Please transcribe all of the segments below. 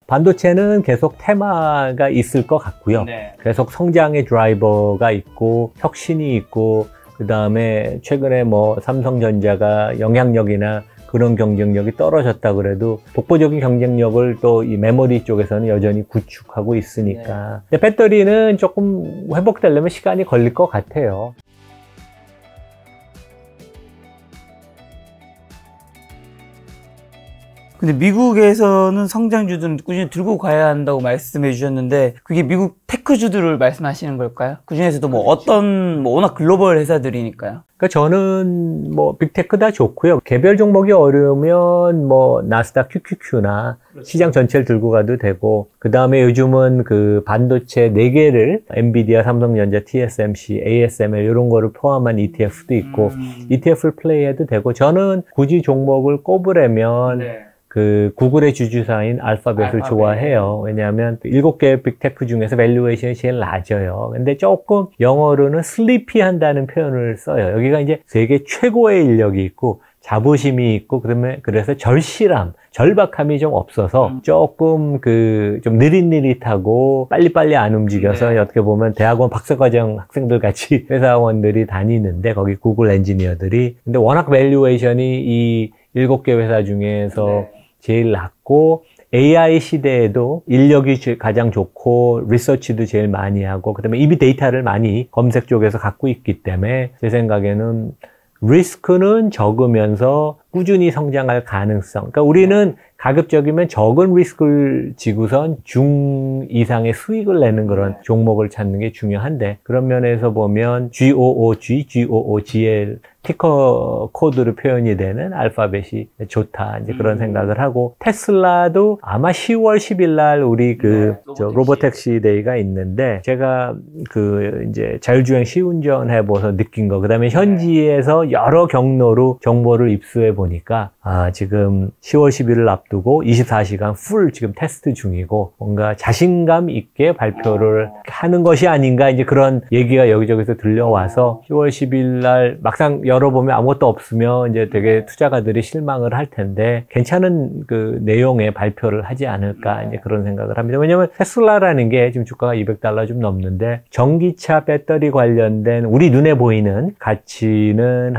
반도체는 계속 테마가 있을 것 같고요. 네. 계속 성장의 드라이버가 있고 혁신이 있고 그 다음에 최근에 뭐 삼성전자가 영향력이나 그런 경쟁력이 떨어졌다 그래도 독보적인 경쟁력을 또 이 메모리 쪽에서는 여전히 구축하고 있으니까. 근데 배터리는 조금 회복되려면 시간이 걸릴 것 같아요. 근데 미국에서는 성장주들은 꾸준히 들고 가야 한다고 말씀해 주셨는데 그게 미국 테크주들을 말씀하시는 걸까요? 그중에서도 뭐 어떤 뭐 워낙 글로벌 회사들이니까요. 그러니까 저는 뭐 빅테크 다 좋고요. 개별 종목이 어려우면 뭐 나스닥 QQQ나 그렇죠. 시장 전체를 들고 가도 되고 그 다음에 요즘은 그 반도체 4개를 엔비디아, 삼성전자, TSMC, ASML 이런 거를 포함한 ETF도 있고 ETF를 플레이해도 되고 저는 굳이 종목을 꼽으려면 그 구글의 주주사인 알파벳을 좋아해요. 왜냐하면 7개의 빅테크 중에서 밸류에이션이 제일 낮아요. 근데 조금 영어로는 슬리피한다는 표현을 써요. 여기가 이제 세계 최고의 인력이 있고 자부심이 있고 그래서 절박함이 좀 없어서 조금 좀 느릿느릿하고 빨리빨리 안 움직여서 어떻게 보면 대학원 박사과정 학생들 같이 회사원들이 다니는데 거기 구글 엔지니어들이 근데 워낙 밸류에이션이 이 7개 회사 중에서 제일 낮고 AI 시대에도 인력이 가장 좋고 리서치도 제일 많이 하고 그다음에 이미 데이터를 많이 검색 쪽에서 갖고 있기 때문에 제 생각에는 리스크는 적으면서 꾸준히 성장할 가능성. 그러니까 우리는 가급적이면 적은 리스크를 지고선 중 이상의 수익을 내는 그런 종목을 찾는 게 중요한데 그런 면에서 보면 GOOGL 티커 코드로 표현이 되는 알파벳이 좋다. 이제 그런 생각을 하고 테슬라도 아마 10월 10일 날 우리 로보택시 데이가 있는데 제가 이제 자율주행 시운전 해봐서 느낀 거 그다음에 현지에서 여러 경로로 정보를 입수해 보니까 지금 10월 10일을 앞두고 24시간 풀 지금 테스트 중이고 뭔가 자신감 있게 발표를 하는 것이 아닌가 이제 그런 얘기가 여기저기서 들려와서 10월 10일 날 막상 열어보면 아무것도 없으면 이제 되게 투자가들이 실망을 할 텐데 괜찮은 그 내용의 발표를 하지 않을까 이제 그런 생각을 합니다. 왜냐면 테슬라라는 게 지금 주가가 $200 좀 넘는데 전기차 배터리 관련된 우리 눈에 보이는 가치는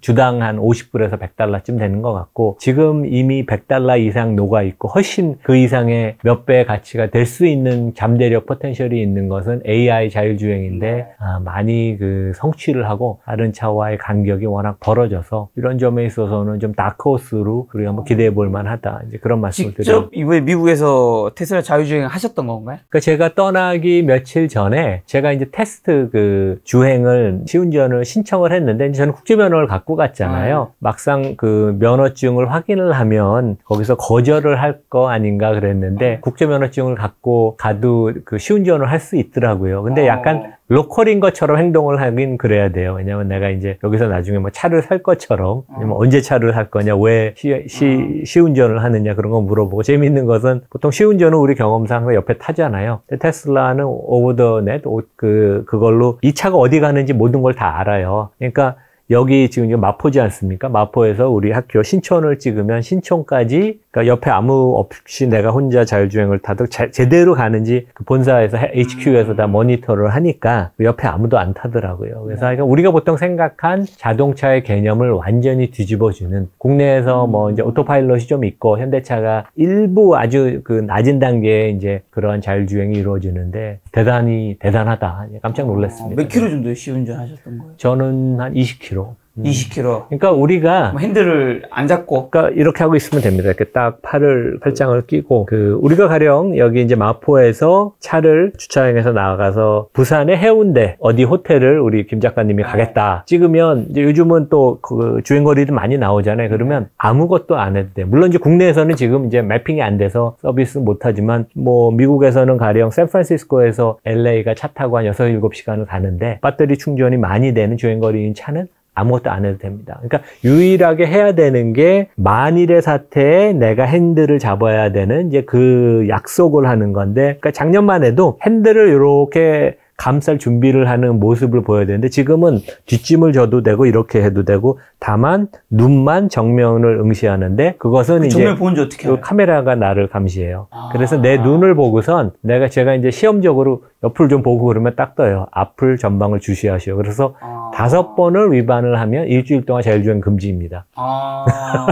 주당 한 50불에서 $100쯤 되는 것 같고 지금 이미 $100 이상 녹아 있고 훨씬 그 이상의 몇 배의 가치가 될 수 있는 잠재력 포텐셜이 있는 것은 AI 자율주행인데 많이 성취를 하고 다른 차와의 간격이 워낙 벌어져서 이런 점에 있어서는 좀 다크호스로 우리가 한번 기대해 볼 만하다. 이제 그런 말씀을 드려요. 직접 이번에 미국에서 테슬라 자율주행 하셨던 건가요? 그러니까 제가 떠나기 며칠 전에 제가 이제 테스트 주행을 시운전을 신청을 했는데 저는 국제면허를 갖고 갔잖아요. 막상 면허증을 확인을 하면 거기서 거절을 할 거 아닌가 그랬는데 국제면허증을 갖고 가도 시운전을 할 수 있더라고요. 근데 약간 로컬인 것처럼 행동을 하긴 그래야 돼요. 왜냐면 내가 이제 여기서 나중에 뭐 차를 살 것처럼 아니면 언제 차를 살 거냐, 왜 시운전을 하느냐 그런 거 물어보고 재미있는 것은 보통 시운전은 우리 경험상 옆에 타잖아요. 근데 테슬라는 오버 더 넷 그걸로 이 차가 어디 가는지 모든 걸 다 알아요. 그러니까 여기 지금 마포지 않습니까? 마포에서 우리 학교 신촌을 찍으면 신촌까지 그러니까 옆에 아무 없이 내가 혼자 자율주행을 타도 제대로 가는지 본사에서 HQ에서 다 모니터를 하니까 옆에 아무도 안 타더라고요. 그래서 그러니까 우리가 보통 생각한 자동차의 개념을 완전히 뒤집어주는 국내에서 뭐 이제 오토파일럿이 좀 있고 현대차가 일부 아주 낮은 단계에 이제 그런 자율주행이 이루어지는데 대단하다. 깜짝 놀랐습니다. 몇 킬로 정도 시운전 하셨던 거예요? 저는 한 20km. 20km. 그러니까 우리가 핸들을 안 잡고 그러니까 이렇게 하고 있으면 됩니다. 이렇게 딱 팔짱을 끼고 우리가 가령 여기 이제 마포에서 차를 주차장에서 나가서 부산의 해운대 어디 호텔을 우리 김 작가님이 가겠다 찍으면 이제 요즘은 또 주행거리도 많이 나오잖아요. 그러면 아무것도 안 해도 돼. 물론 이제 국내에서는 지금 이제 매핑이 안 돼서 서비스 못 하지만 뭐 미국에서는 가령 샌프란시스코에서 LA가 차 타고 한 6, 7시간을 가는데 배터리 충전이 많이 되는 주행거리인 차는 아무것도 안 해도 됩니다. 그러니까 유일하게 해야 되는 게 만일의 사태에 내가 핸들을 잡아야 되는 이제 그 약속을 하는 건데 그러니까 작년만 해도 핸들을 이렇게 감쌀 준비를 하는 모습을 보여야 되는데 지금은 뒷짐을 져도 되고 이렇게 해도 되고 다만 눈만 정면을 응시하는데 그것은 이제 정면 보는지 어떻게 알아요? 카메라가 나를 감시해요. 그래서 내 눈을 보고선 제가 이제 시험적으로 옆을 좀 보고 그러면 딱 떠요. 앞을 전방을 주시하시오. 그래서 5번을 위반을 하면 일주일 동안 자율주행 금지입니다.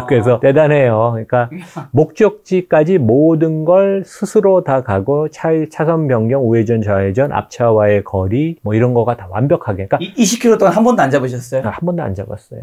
그래서 대단해요. 그러니까 목적지까지 모든 걸 스스로 다 가고 차선 변경, 우회전, 좌회전, 앞차와의 거리 뭐 이런 거가 다 완벽하게. 그러니까 20km 동안 한 번도 안 잡으셨어요? 한 번도 안 잡았어요.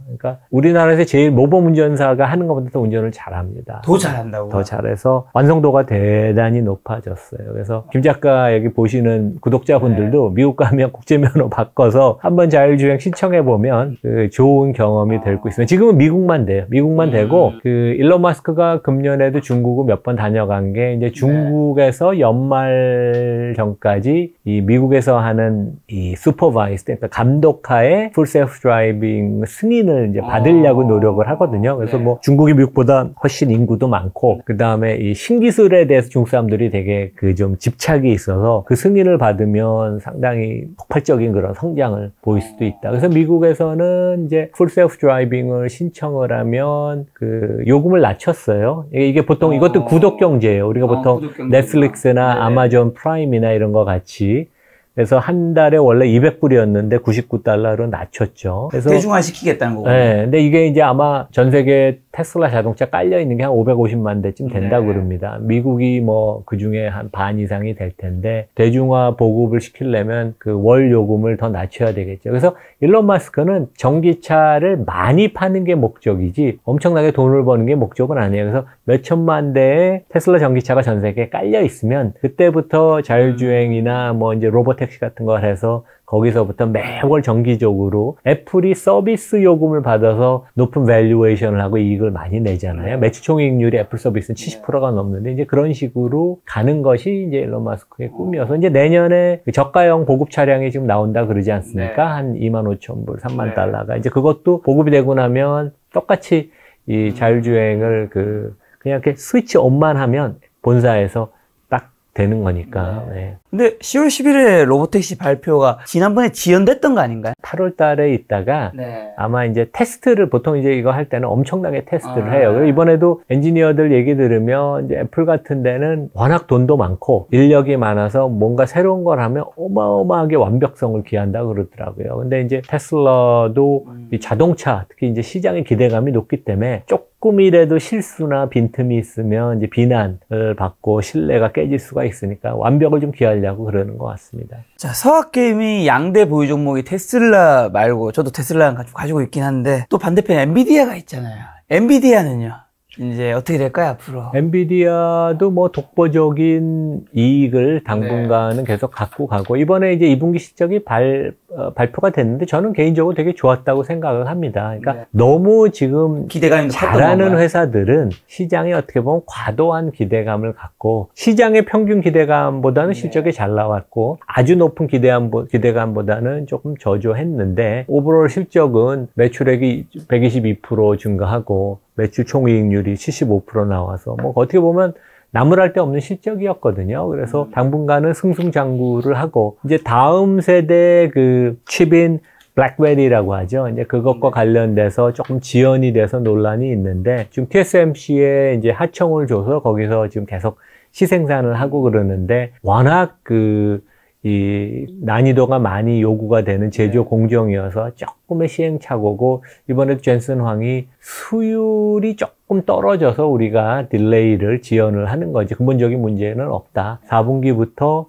그러니까 우리나라에서 제일 모범 운전사가 하는 것보다 더 운전을 잘합니다. 더 잘한다고? 더 잘해서 완성도가 대단히 높아졌어요. 그래서 김 작가 여기 보시는 구독자분들도 미국 가면 국제면허 바꿔서 한번 자율주행 신청해보면 좋은 경험이 될 수 있습니다. 지금은 미국만 돼요. 미국만 되고 일론 마스크가 금년에도 중국을 몇 번 다녀간 게 이제 중국에서 연말 전까지 이 미국에서 하는 이 슈퍼바이스, 그러니까 감독하에 풀 셀프 드라이빙 승인을 이제 받으려고 노력을 하거든요. 그래서 뭐 중국이 미국보다 훨씬 인구도 많고 그 다음에 이 신기술에 대해서 중국 사람들이 되게 좀 집착이 있어서 그 승인을 받으면 상당히 폭발적인 그런 성장을 보일 수도 있다. 그래서 미국에서는 이제 풀 셀프 드라이빙을 신청을 하면 그 요금을 낮췄어요. 이게 보통 이것도 구독 경제예요. 우리가 보통 넷플릭스나 아마존 프라임이나 이런 거 같이. 그래서 한 달에 원래 200불이었는데 99달러로 낮췄죠. 그래서 대중화 시키겠다는 거군요. 네, 근데 이게 이제 아마 전 세계 테슬라 자동차 깔려 있는 게 한 550만 대쯤 된다고 그럽니다. 미국이 뭐 그 중에 한 반 이상이 될 텐데 대중화 보급을 시키려면 그 월 요금을 더 낮춰야 되겠죠. 그래서 일론 마스크는 전기차를 많이 파는 게 목적이지 엄청나게 돈을 버는 게 목적은 아니에요. 그래서 몇 천만 대의 테슬라 전기차가 전 세계에 깔려 있으면 그때부터 자율주행이나 뭐 이제 로보택시 같은 걸 해서 거기서부터 매월 정기적으로 애플이 서비스 요금을 받아서 높은 밸류에이션을 하고 이익을 많이 내잖아요. 매출 총이익률이 애플 서비스는 70%가 넘는데 이제 그런 식으로 가는 것이 이제 일론 마스크의 꿈이어서 이제 내년에 저가형 보급 차량이 지금 나온다 그러지 않습니까? 한 25,000불, 3만 달러가 이제 그것도 보급이 되고 나면 똑같이 이 자율주행을 그냥 이렇게 스위치 온만 하면 본사에서 딱 되는 거니까. 근데 10월 11일에 로보택시 발표가 지난번에 지연됐던 거 아닌가요? 8월 달에 있다가 아마 이제 테스트를 보통 이제 이거 할 때는 엄청나게 테스트를 해요. 그리고 이번에도 엔지니어들 얘기 들으면 이제 애플 같은 데는 워낙 돈도 많고 인력이 많아서 뭔가 새로운 걸 하면 어마어마하게 완벽성을 기한다 그러더라고요. 근데 이제 테슬라도 이 자동차 특히 이제 시장의 기대감이 높기 때문에 조금이라도 실수나 빈틈이 있으면 이제 비난을 받고 신뢰가 깨질 수가 있으니까 완벽을 좀 기하려고 그러는 것 같습니다. 자, 서학개미 양대 보유 종목이 테슬라 말고 저도 테슬라는 가지고 있긴 한데 또 반대편에 엔비디아가 있잖아요. 엔비디아는요? 이제 어떻게 될까요, 앞으로? 엔비디아도 뭐 독보적인 이익을 당분간은 계속 갖고 가고, 이번에 이제 2분기 실적이 발표가 됐는데 저는 개인적으로 되게 좋았다고 생각을 합니다. 그러니까 너무 지금 기대감이 잘하는 회사들은 시장에 어떻게 보면 과도한 기대감을 갖고, 시장의 평균 기대감보다는 실적이 잘 나왔고, 아주 높은 기대감보다는 조금 저조했는데, 오버롤 실적은 매출액이 122% 증가하고, 매출 총이익률이 75% 나와서 뭐 어떻게 보면 나무랄 데 없는 실적이었거든요. 그래서 당분간은 승승장구를 하고, 이제 다음 세대 그 칩인 블랙베리라고 하죠. 이제 그것과 관련돼서 조금 지연이 돼서 논란이 있는데, 지금 TSMC에 이제 하청을 줘서 거기서 지금 계속 시생산을 하고 그러는데, 워낙 이 난이도가 많이 요구가 되는 제조 공정이어서 조금의 시행착오고, 이번에도 젠슨 황이 수율이 조금 떨어져서 우리가 딜레이를 지연을 하는 거지 근본적인 문제는 없다. 4분기부터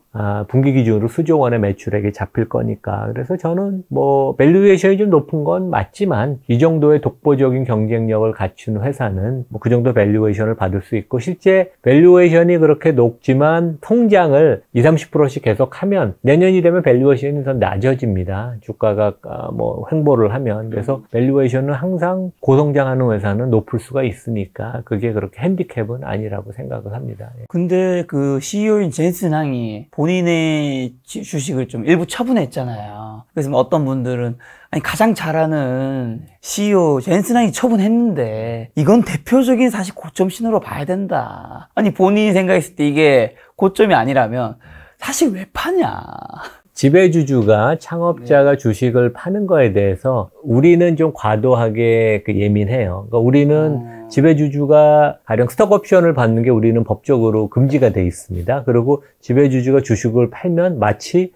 분기 기준으로 수조 원의 매출액이 잡힐 거니까. 그래서 저는 뭐 밸류에이션이 좀 높은 건 맞지만, 이 정도의 독보적인 경쟁력을 갖춘 회사는 뭐 그 정도 밸류에이션을 받을 수 있고, 실제 밸류에이션이 그렇게 높지만 성장을 20-30%씩 계속 하면 내년이 되면 밸류에이션이 더 낮아집니다. 주가가 뭐 횡보를 하면. 그래서 밸류에이션은 항상 고성장하는 회사는 높을 수가 있으니까 그게 그렇게 핸디캡은 아니라고 생각을 합니다. 근데 그 CEO인 젠슨 황이 본인의 주식을 좀 일부 처분했잖아요. 그래서 뭐 어떤 분들은 아니 가장 잘하는 CEO 젠슨 황이 처분했는데 이건 대표적인 사실 고점 신호로 봐야 된다. 아니 본인이 생각했을 때 이게 고점이 아니라면 사실 왜 파냐? 지배주주가 창업자가 주식을 파는 거에 대해서 우리는 좀 과도하게 예민해요. 그러니까 우리는 지배주주가 가령 스톡 옵션을 받는 게 우리는 법적으로 금지가 돼 있습니다. 그리고 지배주주가 주식을 팔면 마치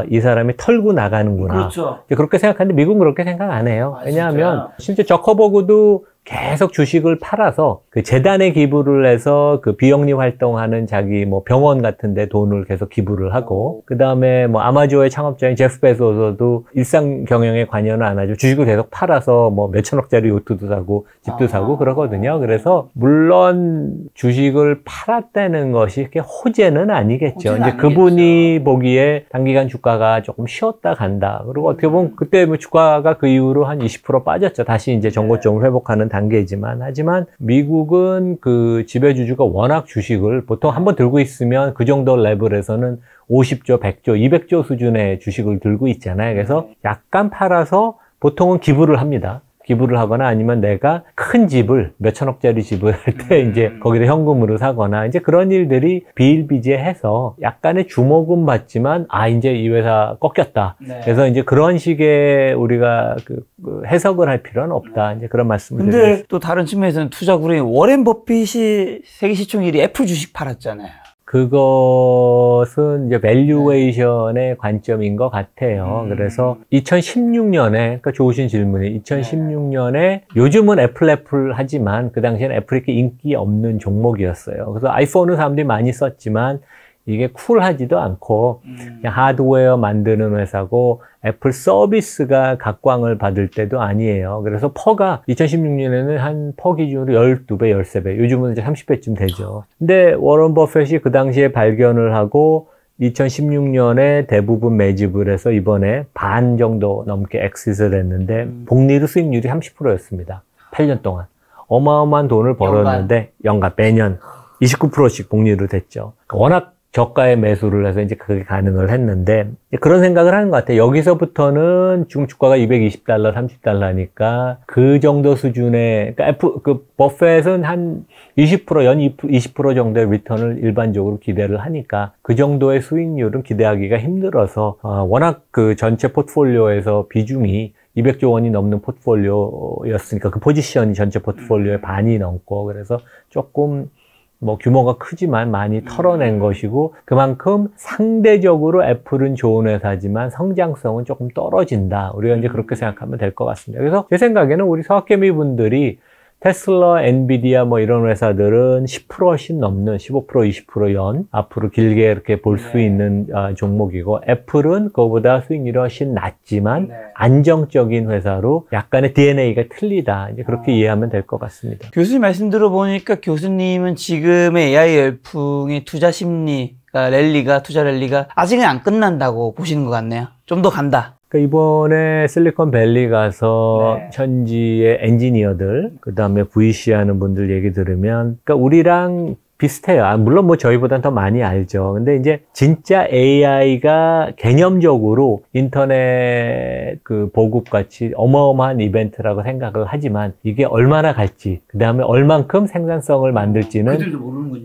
이 사람이 털고 나가는구나. 그렇죠. 그렇게 생각하는데 미국은 그렇게 생각 안 해요. 왜냐하면 실제 저커버그도 계속 주식을 팔아서 그 재단에 기부를 해서 그 비영리 활동하는 자기 뭐 병원 같은 데 돈을 계속 기부를 하고, 그 다음에 뭐 아마존의 창업자인 제프 베조스도 일상 경영에 관여는 안 하죠. 주식을 계속 팔아서 뭐 몇천억짜리 요트도 사고 집도 사고 그러거든요. 그래서 물론 주식을 팔았다는 것이 이렇게 호재는 아니겠죠. 이제 그분이 보기에 단기간 주가가 조금 쉬었다 간다. 그리고 어떻게 보면 그때 뭐 주가가 그 이후로 한 20% 빠졌죠. 다시 이제 전고점을 회복하는 단계지만, 하지만 미국은 그 지배주주가 워낙 주식을 보통 한번 들고 있으면 그 정도 레벨에서는 50조, 100조, 200조 수준의 주식을 들고 있잖아요. 그래서 약간 팔아서 보통은 기부를 합니다. 기부를 하거나 아니면 내가 큰 집을, 몇천억짜리 집을 할 때 이제 거기다 현금으로 사거나 이제 그런 일들이 비일비재해서 약간의 주목은 받지만 이제 이 회사 꺾였다. 네. 그래서 이제 그런 식의 우리가 그 해석을 할 필요는 없다. 이제 그런 말씀을 드리겠습니다. 근데 또 다른 측면에서는 투자구로인 워렌 버핏이 세계 시총 1위 애플 주식 팔았잖아요. 그것은 이제 밸류에이션의 관점인 것 같아요. 그래서 2016년에, 그러니까 좋으신 질문이 2016년에 요즘은 애플 하지만 그 당시에는 애플이 이렇게 인기 없는 종목이었어요. 그래서 아이폰은 사람들이 많이 썼지만 이게 쿨하지도 않고 그냥 하드웨어 만드는 회사고 애플 서비스가 각광을 받을 때도 아니에요. 그래서 퍼가 2016년에는 한 퍼 기준으로 12배, 13배, 요즘은 이제 30배쯤 되죠. 근데 워런 버핏이 그 당시에 발견을 하고 2016년에 대부분 매집을 해서 이번에 반 정도 넘게 엑시트를 했는데 복리로 수익률이 30%였습니다. 8년 동안. 어마어마한 돈을 벌었는데 연간 매년 29%씩 복리로 됐죠. 워낙 저가에 매수를 해서 이제 그게 가능을 했는데 그런 생각을 하는 것 같아요. 여기서부터는 지금 주가가 $220, $30니까 그 정도 수준의, 그러니까 버핏은 한 20%, 연 20% 정도의 리턴을 일반적으로 기대를 하니까 그 정도의 수익률은 기대하기가 힘들어서 워낙 그 전체 포트폴리오에서 비중이 200조 원이 넘는 포트폴리오였으니까 그 포지션이 전체 포트폴리오의 반이 넘고, 그래서 조금 뭐 규모가 크지만 많이 털어낸 것이고, 그만큼 상대적으로 애플은 좋은 회사지만 성장성은 조금 떨어진다. 우리가 이제 그렇게 생각하면 될 것 같습니다. 그래서 제 생각에는 우리 서학개미 분들이 테슬라, 엔비디아 뭐 이런 회사들은 10%씩 넘는 15%, 20% 연 앞으로 길게 이렇게 볼 수 있는 종목이고, 애플은 그거보다 수익률이 훨씬 낮지만 안정적인 회사로 약간의 DNA가 틀리다. 이제 그렇게 이해하면 될 것 같습니다. 교수님 말씀 들어보니까 교수님은 지금의 AI 열풍의 투자 심리가 투자 랠리가 아직은 안 끝난다고 보시는 것 같네요. 좀 더 간다. 그러니까 이번에 실리콘밸리 가서 현지의 엔지니어들, 그 다음에 VC 하는 분들 얘기 들으면, 그러니까 우리랑 비슷해요. 물론 뭐 저희보다는 더 많이 알죠. 근데 이제 진짜 AI가 개념적으로 인터넷 그 보급 같이 어마어마한 이벤트라고 생각을 하지만 이게 얼마나 갈지, 그 다음에 얼만큼 생산성을 만들지는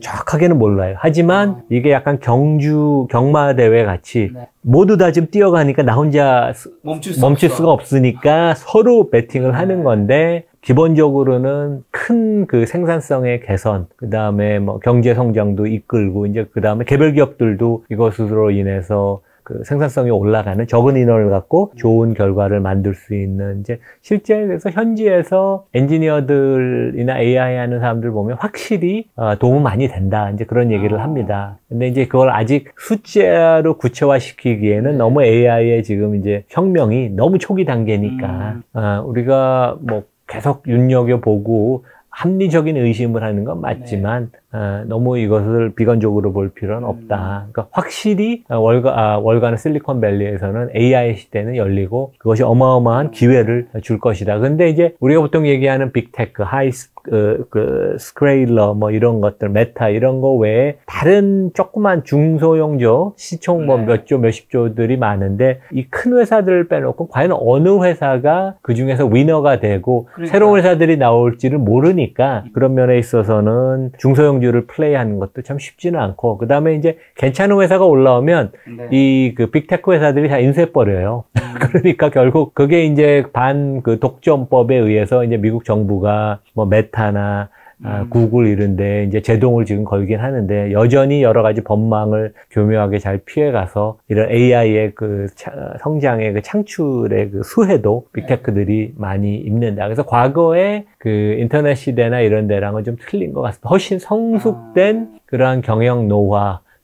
정확하게는 몰라요. 하지만 이게 약간 경마대회 같이 모두 다 지금 뛰어가니까 나 혼자 멈출 수가 없으니까 서로 배팅을 하는 건데, 기본적으로는 큰 그 생산성의 개선, 그 다음에 뭐 경제 성장도 이끌고, 이제 그 다음에 개별 기업들도 이것으로 인해서 그 생산성이 올라가는, 적은 인원을 갖고 좋은 결과를 만들 수 있는, 이제 실제 그래서 현지에서 엔지니어들이나 AI 하는 사람들 보면 확실히 도움 많이 된다. 이제 그런 얘기를 합니다. 근데 이제 그걸 아직 숫자로 구체화시키기에는 너무 AI의 지금 이제 혁명이 너무 초기 단계니까 우리가 뭐 계속 눈여겨보고 합리적인 의심을 하는 건 맞지만 너무 이것을 비관적으로 볼 필요는 없다. 그러니까 확실히 월간의 실리콘밸리에서는 AI 시대는 열리고 그것이 어마어마한 기회를 줄 것이다. 근데 이제 우리가 보통 얘기하는 빅테크, 스크레일러 뭐 이런 것들, 메타 이런 거 외에 다른 조그만 중소형조 시총 뭐 몇 조, 몇십 조들이 많은데 이 큰 회사들을 빼놓고 과연 어느 회사가 그 중에서 위너가 되고 새로운 회사들이 나올지를 모르니까 그런 면에 있어서는 중소형주를 플레이하는 것도 참 쉽지는 않고 그 다음에 이제 괜찮은 회사가 올라오면 이 그 빅테크 회사들이 다 인수해버려요. 그러니까 결국 그게 이제 그 독점법에 의해서 이제 미국 정부가 뭐 메타나 구글 이런데 이제 제동을 지금 걸긴 하는데 여전히 여러 가지 법망을 교묘하게 잘 피해가서 이런 AI의 그 성장의 그 창출의 그 수혜도 빅테크들이 많이 입는다. 그래서 과거에 그 인터넷 시대나 이런 데랑은 좀 틀린 것 같습니다. 훨씬 성숙된 그러한 경영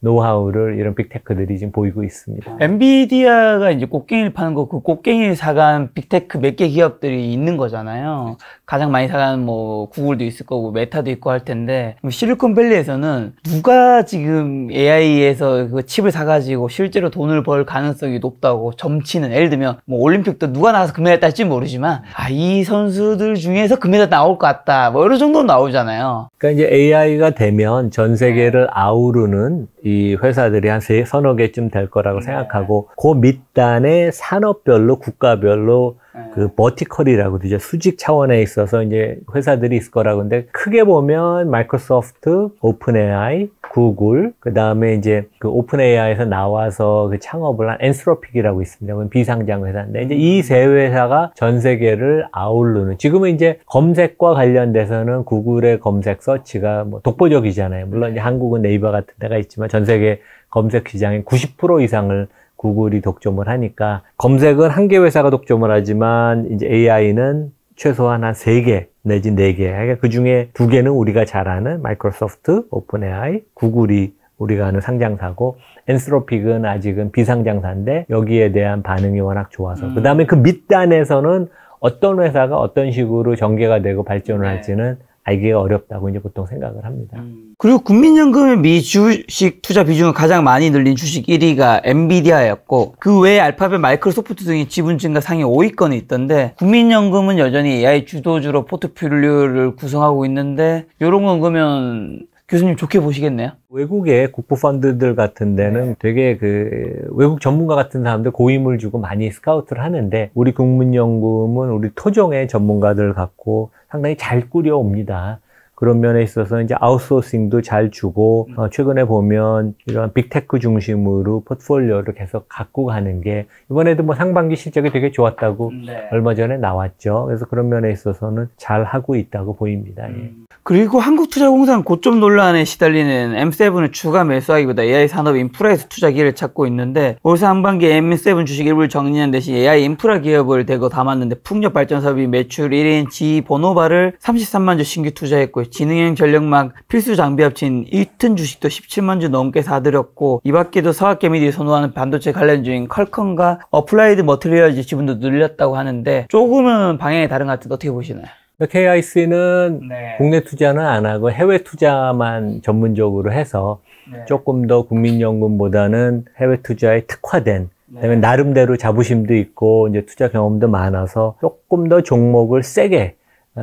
노하우를 이런 빅테크들이 지금 보이고 있습니다. 엔비디아가 이제 꽃갱이를 파는 거, 그 꽃갱이를 사간 빅테크 몇 개 기업들이 있는 거잖아요. 가장 많이 사간 뭐 구글도 있을 거고 메타도 있고 할 텐데 실리콘밸리에서는 누가 지금 AI에서 그 칩을 사가지고 실제로 돈을 벌 가능성이 높다고 점치는, 예를 들면 뭐 올림픽도 누가 나가서 금메달 딸지 모르지만 이 선수들 중에서 금메달 나올 것 같다 뭐 이런 정도는 나오잖아요. 그러니까 이제 AI가 되면 전 세계를 아우르는 이 회사들이 한 서너 개쯤 될 거라고 생각하고 그 밑단에 산업별로 국가별로 그 버티컬이라고 이제 수직 차원에 있어서 이제 회사들이 있을 거라고. 근데 크게 보면 마이크로소프트, 오픈 AI, 구글, 그 다음에 이제 그 오픈 AI에서 나와서 그 창업을 한 엔스로픽이라고 있습니다. 그건 비상장 회사인데 이제 이 세 회사가 전 세계를 아우르는, 지금은 이제 검색과 관련돼서는 구글의 검색 서치가 뭐 독보적이잖아요. 물론 이제 한국은 네이버 같은 데가 있지만 전 세계 검색 시장의 90% 이상을 구글이 독점을 하니까 검색은 한 개 회사가 독점을 하지만 이제 AI는 최소한 한 3개 내지 4개. 그러니까 그 중에 2개는 우리가 잘 아는 마이크로소프트, 오픈 AI, 구글이 우리가 아는 상장사고 엔스로픽은 아직은 비상장사인데 여기에 대한 반응이 워낙 좋아서 그 다음에 그 밑단에서는 어떤 회사가 어떤 식으로 전개가 되고 발전을 할지는 알기가 어렵다고 이제 보통 생각을 합니다. 그리고 국민연금의 미 주식 투자 비중을 가장 많이 늘린 주식 1위가 엔비디아였고 그 외에 알파벳, 마이크로소프트 등의 지분 증가 상위 5위권에 있던데 국민연금은 여전히 AI 주도주로 포트폴리오를 구성하고 있는데 이런 건 그러면 교수님 좋게 보시겠네요? 외국의 국부펀드들 같은 데는 되게 그 외국 전문가 같은 사람들 고임을 주고 많이 스카우트를 하는데 우리 국민연금은 우리 토종의 전문가들 갖고 상당히 잘 꾸려옵니다. 그런 면에 있어서 이제 아웃소싱도 잘 주고 최근에 보면 이런 빅테크 중심으로 포트폴리오를 계속 갖고 가는 게 이번에도 뭐 상반기 실적이 되게 좋았다고 얼마 전에 나왔죠. 그래서 그런 면에 있어서는 잘 하고 있다고 보입니다. 예. 그리고 한국투자공사는 고점 논란에 시달리는 M7을 추가 매수하기보다 AI 산업 인프라에서 투자 기회를 찾고 있는데 올해 상반기에 M7 주식 일부를 정리한 대신 AI 인프라 기업을 대거 담았는데 풍력 발전 사업이 매출 1위인 지보노바를 33만 주 신규 투자했고 지능형 전력망 필수 장비 업체인 일튼 주식도 17만 주 넘게 사들였고 이 밖에도 서학개미들이 선호하는 반도체 관련주인 퀄컴과 어플라이드 머티리얼즈 지분도 늘렸다고 하는데 조금은 방향이 다른 것 같은데 어떻게 보시나요? KIC는 국내 투자는 안 하고 해외 투자만 전문적으로 해서 조금 더 국민연금보다는 해외 투자에 특화된, 그다음에 나름대로 자부심도 있고 이제 투자 경험도 많아서 조금 더 종목을 세게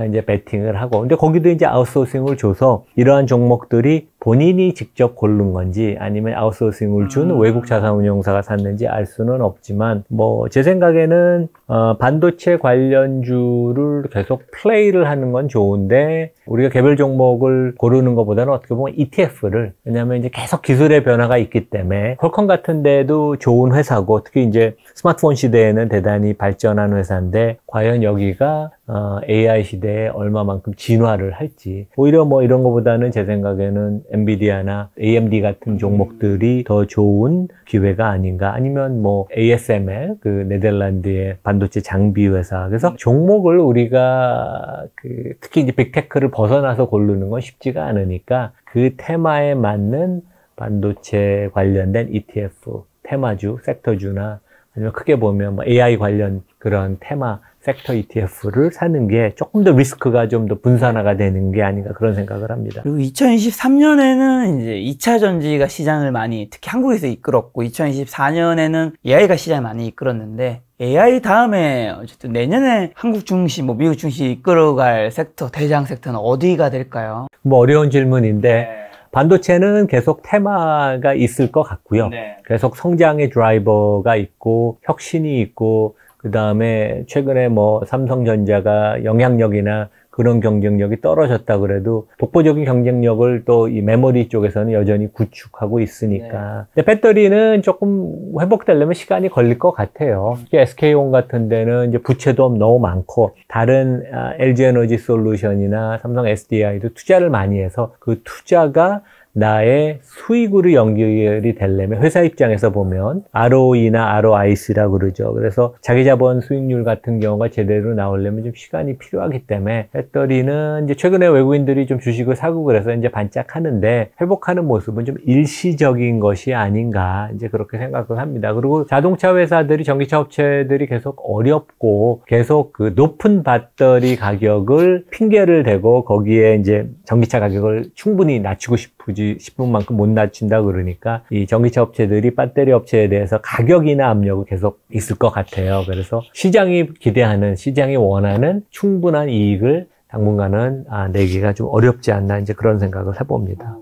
이제 베팅을 하고, 근데 거기도 이제 아웃소싱을 줘서 이러한 종목들이 본인이 직접 고른 건지 아니면 아웃소싱을 준 외국 자산운용사가 샀는지 알 수는 없지만 뭐 제 생각에는 반도체 관련주를 계속 플레이를 하는 건 좋은데 우리가 개별 종목을 고르는 것보다는 어떻게 보면 ETF를, 왜냐하면 이제 계속 기술의 변화가 있기 때문에 퀄컴 같은 데도 좋은 회사고 특히 이제 스마트폰 시대에는 대단히 발전한 회사인데 과연 여기가 AI 시대에 얼마만큼 진화를 할지, 오히려 뭐 이런 것보다는 제 생각에는 엔비디아나 AMD 같은 종목들이 더 좋은 기회가 아닌가. 아니면 뭐 ASML, 그 네덜란드의 반도체 장비 회사. 그래서 종목을 우리가 특히 이제 빅테크를 벗어나서 고르는 건 쉽지가 않으니까 그 테마에 맞는 반도체 관련된 ETF, 테마주, 섹터주나 아니면 크게 보면 뭐 AI 관련 그런 테마 섹터 ETF를 사는 게 조금 더 리스크가 좀 더 분산화가 되는 게 아닌가 그런 생각을 합니다. 그리고 2023년에는 이제 2차 전지가 시장을 많이 특히 한국에서 이끌었고 2024년에는 AI가 시장을 많이 이끌었는데 AI 다음에 어쨌든 내년에 한국 증시, 뭐 미국 증시 이끌어갈 섹터, 대장 섹터는 어디가 될까요? 뭐 어려운 질문인데 반도체는 계속 테마가 있을 것 같고요. 네. 계속 성장의 드라이버가 있고 혁신이 있고 그 다음에 최근에 뭐 삼성전자가 영향력이나 그런 경쟁력이 떨어졌다 그래도 독보적인 경쟁력을 또 이 메모리 쪽에서는 여전히 구축하고 있으니까. 근데 배터리는 조금 회복되려면 시간이 걸릴 것 같아요. SK온 같은 데는 이제 부채도 너무 많고 다른 LG에너지 솔루션이나 삼성 SDI도 투자를 많이 해서 그 투자가 나의 수익으로 연결이 되려면 회사 입장에서 보면 ROE나 ROIC라고 그러죠. 그래서 자기 자본 수익률 같은 경우가 제대로 나오려면 좀 시간이 필요하기 때문에 배터리는 이제 최근에 외국인들이 좀 주식을 사고 그래서 이제 반짝하는데 회복하는 모습은 좀 일시적인 것이 아닌가 이제 그렇게 생각을 합니다. 그리고 자동차 회사들이 전기차 업체들이 계속 어렵고 계속 그 높은 배터리 가격을 핑계를 대고 거기에 이제 전기차 가격을 충분히 낮추고 싶은 만큼 못 낮춘다 그러니까 이 전기차 업체들이 배터리 업체에 대해서 가격이나 압력이 계속 있을 것 같아요. 그래서 시장이 기대하는, 시장이 원하는 충분한 이익을 당분간은 내기가 좀 어렵지 않나 이제 그런 생각을 해봅니다.